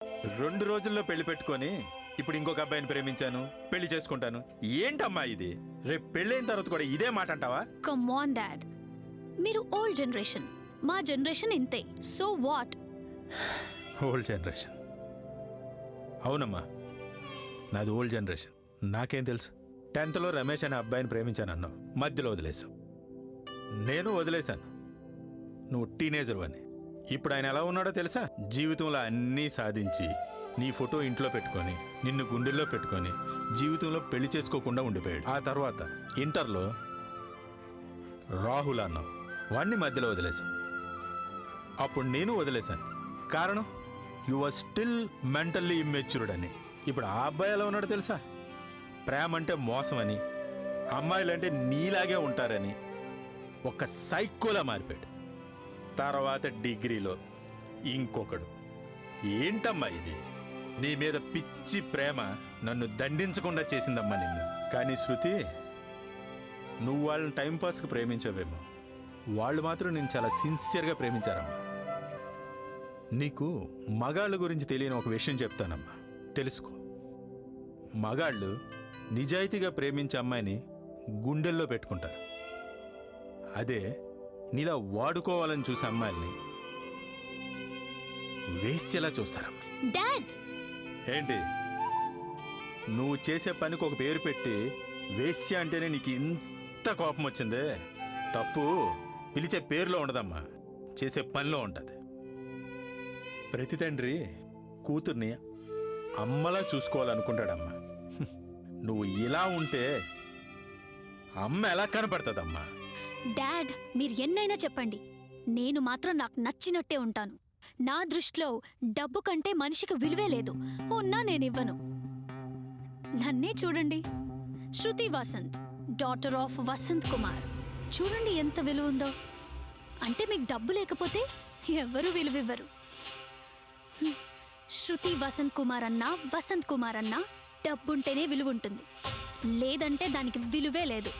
2 రోజుల్లో పెళ్లి పెట్టుకొని ఇప్పుడు ఇంకొక అబ్బాయిని ప్రేమించాను, పెళ్లి చేసుకుంటాను. ఏంటమ్మా ఇది? రేపు పెళ్ళైన తర్వాత కూడా ఇదే మాట అంటావా? కమ్ ఆన్ డాడ్, మీరు ఓల్డ్ జనరేషన్, మా జనరేషన్ ఇంతే. So what? Old generation. అవునమ్మా, నాది ఓల్డ్ జనరేషన్. నాకేం తెలుసు? 10th లో రమేష్ అనే అబ్బాయిని ప్రేమించానన్నావు, మధ్యలో వదిలేసావు. నేను వదిలేశాను. నువ్వు టీనేజర్ అని. ఇప్పుడు ఆయన ఎలా ఉన్నాడో తెలుసా? జీవితంలో అన్నీ సాధించి నీ ఫోటో ఇంట్లో పెట్టుకొని, నిన్ను గుండెల్లో పెట్టుకొని జీవితంలో పెళ్లి చేసుకోకుండా ఉండిపోయాడు. ఆ తర్వాత ఇంటర్లో రాహుల్ అన్నావు, వాణ్ణి మధ్యలో వదిలేశావు. అప్పుడు నేను వదిలేశాను. కారణం you are still mentally immatured అని. ఇప్పుడు ఆ అబ్బాయి ఎలా ఉన్నాడో తెలుసా? ప్రేమ అంటే మోసం అని, అమ్మాయిలంటే నీలాగే ఉంటారని ఒక సైకోలా మారిపోయాడు. తర్వాత డిగ్రీలో ఇంకొకడు. ఏంటమ్మా ఇది? నీ మీద పిచ్చి ప్రేమ నన్ను దండించకుండా చేసిందమ్మా నిన్ను. కానీ శృతి, నువ్వు వాళ్ళని టైంపాస్కి ప్రేమించవేమో, వాళ్ళు మాత్రం నేను చాలా సిన్సియర్గా ప్రేమించారమ్మా. నీకు మగాళ్ళ గురించి తెలియని ఒక విషయం చెప్తానమ్మా, తెలుసుకో. మగాళ్ళు నిజాయితీగా ప్రేమించే అమ్మాయిని గుండెల్లో పెట్టుకుంటారు. అదే నీలా వాడుకోవాలని చూసే అమ్మాయిల్ని వేశ్యలా చూస్తారమ్మా. డాడ్, ఏంటి? నువ్వు చేసే పనికి ఒక పేరు పెట్టి వేశ్య అంటేనే నీకు ఇంత కోపం వచ్చిందే? తప్పు పిలిచే పేరులో ఉండదమ్మా, చేసే పనిలో ఉంటుంది. ప్రతి తండ్రి కూతుర్ని అమ్మలా చూసుకోవాలనుకుంటాడమ్మా. నువ్వు ఇలా ఉంటే అమ్మ ఎలా కనపడుతుందమ్మా? డాడ్, మీరు ఎన్నైనా చెప్పండి, నేను మాత్రం నాకు నచ్చినట్టే ఉంటాను. నా దృష్టిలో డబ్బు కంటే మనిషికి విలువే లేదు. ఉన్నా నేనివ్వను. నన్నే చూడండి, శృతి వసంత్, డాటర్ ఆఫ్ వసంత్ కుమార్. చూడండి ఎంత విలువ ఉందో. అంటే మీకు డబ్బు లేకపోతే ఎవరు విలువివ్వరు. శృతి వసంత్ కుమార్ అన్నా, వసంత్ కుమార్ అన్నా డబ్బుంటేనే విలువ ఉంటుంది, లేదంటే దానికి విలువే లేదు.